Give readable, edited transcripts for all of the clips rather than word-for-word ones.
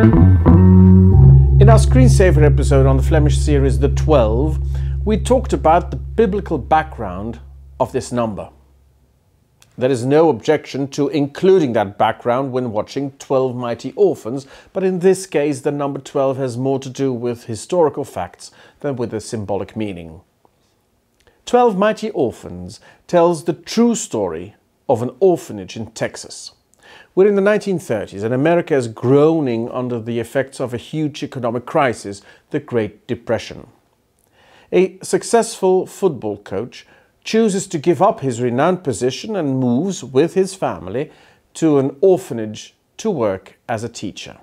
In our Screensaver episode on the Flemish series The 12, we talked about the biblical background of this number. There is no objection to including that background when watching 12 Mighty Orphans, but in this case the number 12 has more to do with historical facts than with a symbolic meaning. 12 Mighty Orphans tells the true story of an orphanage in Texas. We're in the 1930s and America is groaning under the effects of a huge economic crisis, the Great Depression. A successful football coach chooses to give up his renowned position and moves with his family to an orphanage to work as a teacher.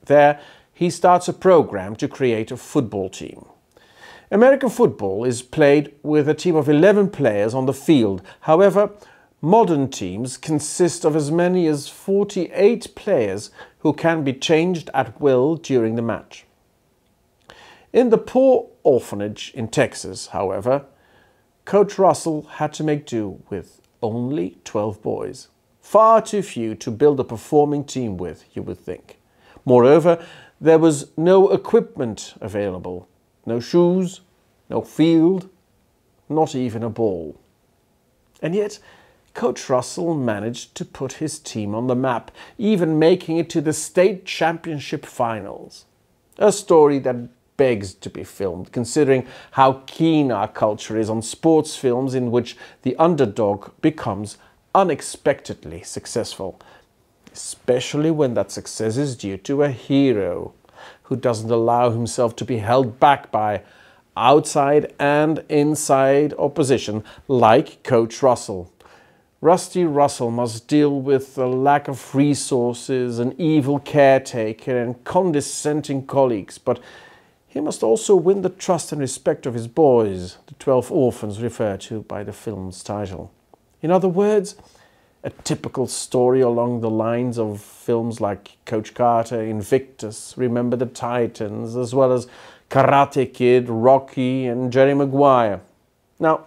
There, he starts a program to create a football team. American football is played with a team of 11 players on the field. However, modern teams consist of as many as 48 players who can be changed at will during the match. In the poor orphanage in Texas, however, Coach Russell had to make do with only 12 boys. Far too few to build a performing team with, you would think. Moreover, there was no equipment available. No shoes, no field, not even a ball. And yet, Coach Russell managed to put his team on the map, even making it to the state championship finals. A story that begs to be filmed, considering how keen our culture is on sports films in which the underdog becomes unexpectedly successful, especially when that success is due to a hero who doesn't allow himself to be held back by outside and inside opposition like Coach Russell. Rusty Russell must deal with the lack of resources, an evil caretaker and condescending colleagues, but he must also win the trust and respect of his boys, the 12 orphans referred to by the film's title. In other words, a typical story along the lines of films like Coach Carter, Invictus, Remember the Titans, as well as Karate Kid, Rocky and Jerry Maguire. Now,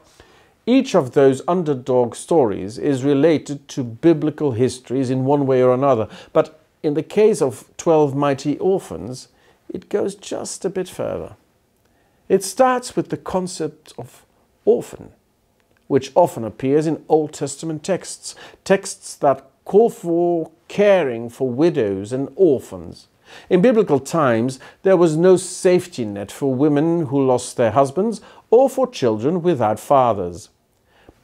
each of those underdog stories is related to biblical histories in one way or another, but in the case of 12 Mighty Orphans, it goes just a bit further. It starts with the concept of orphan, which often appears in Old Testament texts, texts that call for caring for widows and orphans. In biblical times, there was no safety net for women who lost their husbands or for children without fathers.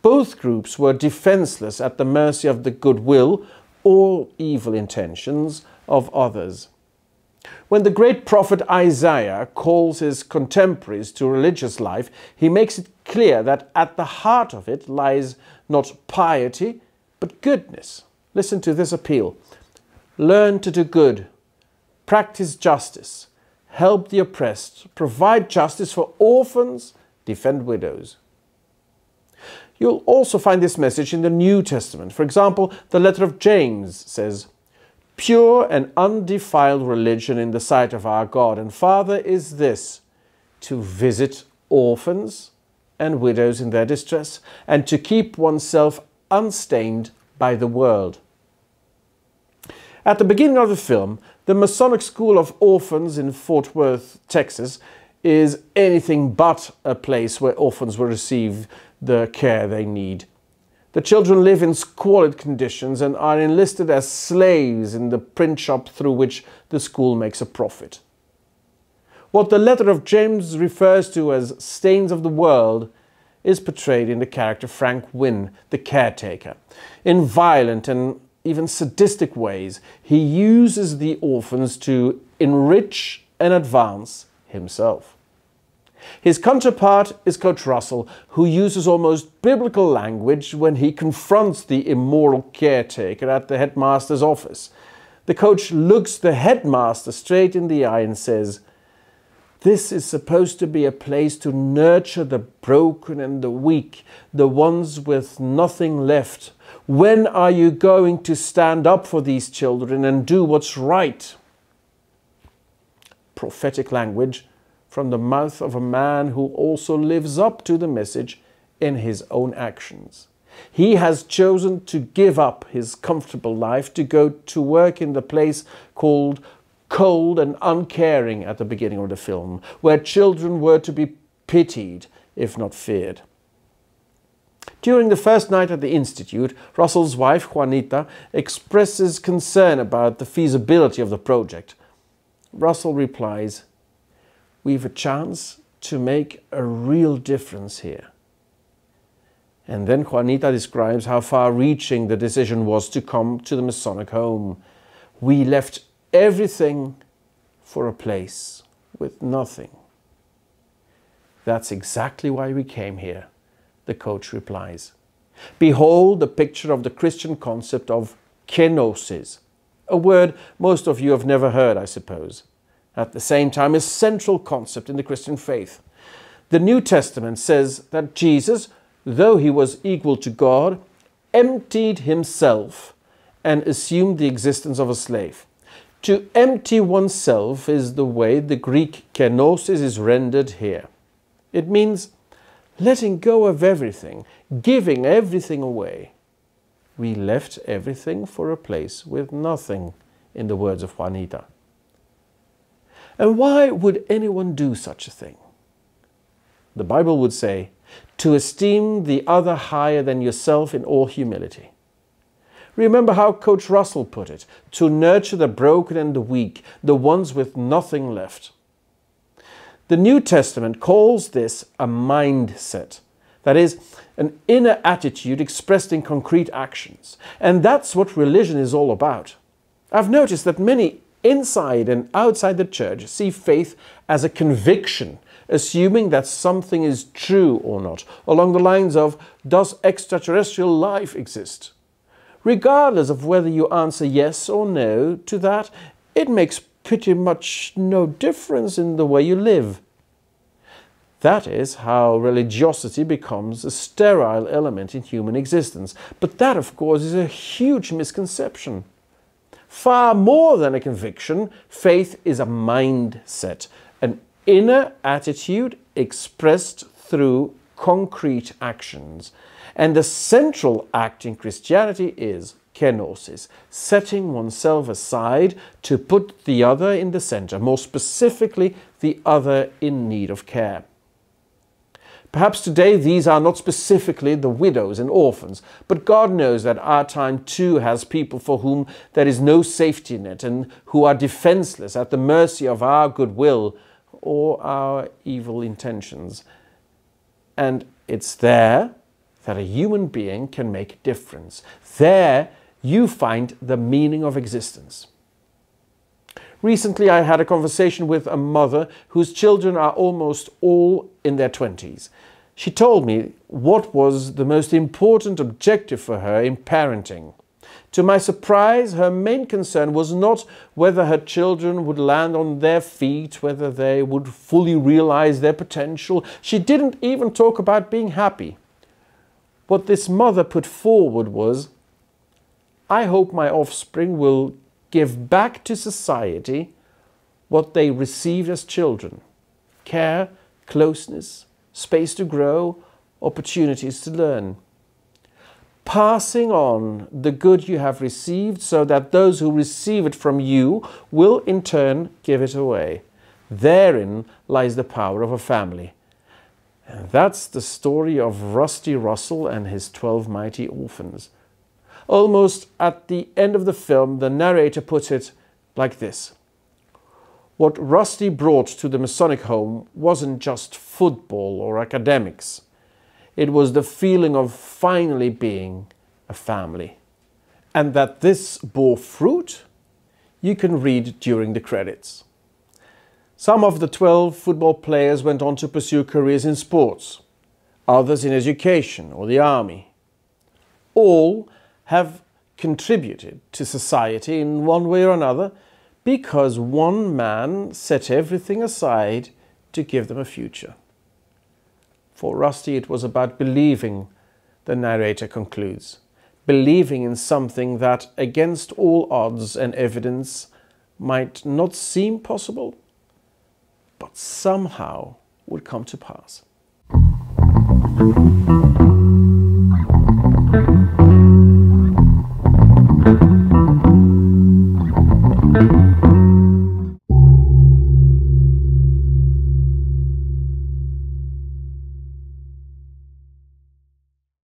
Both groups were defenseless at the mercy of the goodwill or evil intentions of others. When the great prophet Isaiah calls his contemporaries to religious life, he makes it clear that at the heart of it lies not piety, but goodness. Listen to this appeal. Learn to do good, practice justice, help the oppressed, provide justice for orphans, defend widows. You'll also find this message in the New Testament. For example, the letter of James says, "Pure and undefiled religion in the sight of our God and Father is this, to visit orphans and widows in their distress, and to keep oneself unstained by the world." At the beginning of the film, the Masonic School of Orphans in Fort Worth, Texas, is anything but a place where orphans will receive the care they need. The children live in squalid conditions and are enlisted as slaves in the print shop through which the school makes a profit. What the letter of James refers to as stains of the world is portrayed in the character Frank Wynne, the caretaker. In violent and even sadistic ways, he uses the orphans to enrich and advance himself. His counterpart is Coach Russell, who uses almost biblical language when he confronts the immoral caretaker at the headmaster's office. The coach looks the headmaster straight in the eye and says, "This is supposed to be a place to nurture the broken and the weak, the ones with nothing left. When are you going to stand up for these children and do what's right?" Prophetic language from the mouth of a man who also lives up to the message in his own actions. He has chosen to give up his comfortable life to go to work in the place called cold and uncaring at the beginning of the film, where children were to be pitied, if not feared. During the first night at the Institute, Russell's wife, Juanita, expresses concern about the feasibility of the project. Russell replies, "We've a chance to make a real difference here." And then Juanita describes how far-reaching the decision was to come to the Masonic home. "We left everything for a place with nothing." "That's exactly why we came here," the coach replies. Behold the picture of the Christian concept of kenosis, a word most of you have never heard, I suppose. At the same time, a central concept in the Christian faith. The New Testament says that Jesus, though he was equal to God, emptied himself and assumed the existence of a slave. To empty oneself is the way the Greek kenosis is rendered here. It means letting go of everything, giving everything away. We left everything for a place with nothing, in the words of Juanita. And why would anyone do such a thing? The Bible would say, to esteem the other higher than yourself in all humility. Remember how Coach Russell put it, to nurture the broken and the weak, the ones with nothing left. The New Testament calls this a mindset, that is, an inner attitude expressed in concrete actions. And that's what religion is all about. I've noticed that many inside and outside the church see faith as a conviction, assuming that something is true or not, along the lines of, does extraterrestrial life exist? Regardless of whether you answer yes or no to that, it makes pretty much no difference in the way you live. That is how religiosity becomes a sterile element in human existence. But that, of course, is a huge misconception. Far more than a conviction, faith is a mindset, an inner attitude expressed through concrete actions. And the central act in Christianity is kenosis, setting oneself aside to put the other in the center, more specifically, the other in need of care. Perhaps today these are not specifically the widows and orphans, but God knows that our time too has people for whom there is no safety net and who are defenseless at the mercy of our goodwill or our evil intentions. And it's there that a human being can make a difference. There you find the meaning of existence. Recently I had a conversation with a mother whose children are almost all in their 20s. She told me what was the most important objective for her in parenting. To my surprise, her main concern was not whether her children would land on their feet, whether they would fully realize their potential. She didn't even talk about being happy. What this mother put forward was, I hope my offspring will give back to society what they received as children: care, closeness, space to grow, opportunities to learn. Passing on the good you have received so that those who receive it from you will in turn give it away. Therein lies the power of a family. And that's the story of Rusty Russell and his 12 mighty orphans. Almost at the end of the film, the narrator puts it like this. What Rusty brought to the Masonic home wasn't just football or academics. It was the feeling of finally being a family. And that this bore fruit, you can read during the credits. Some of the 12 football players went on to pursue careers in sports, others in education or the army. All have contributed to society in one way or another, because one man set everything aside to give them a future. For Rusty, it was about believing, the narrator concludes, believing in something that, against all odds and evidence, might not seem possible, but somehow would come to pass.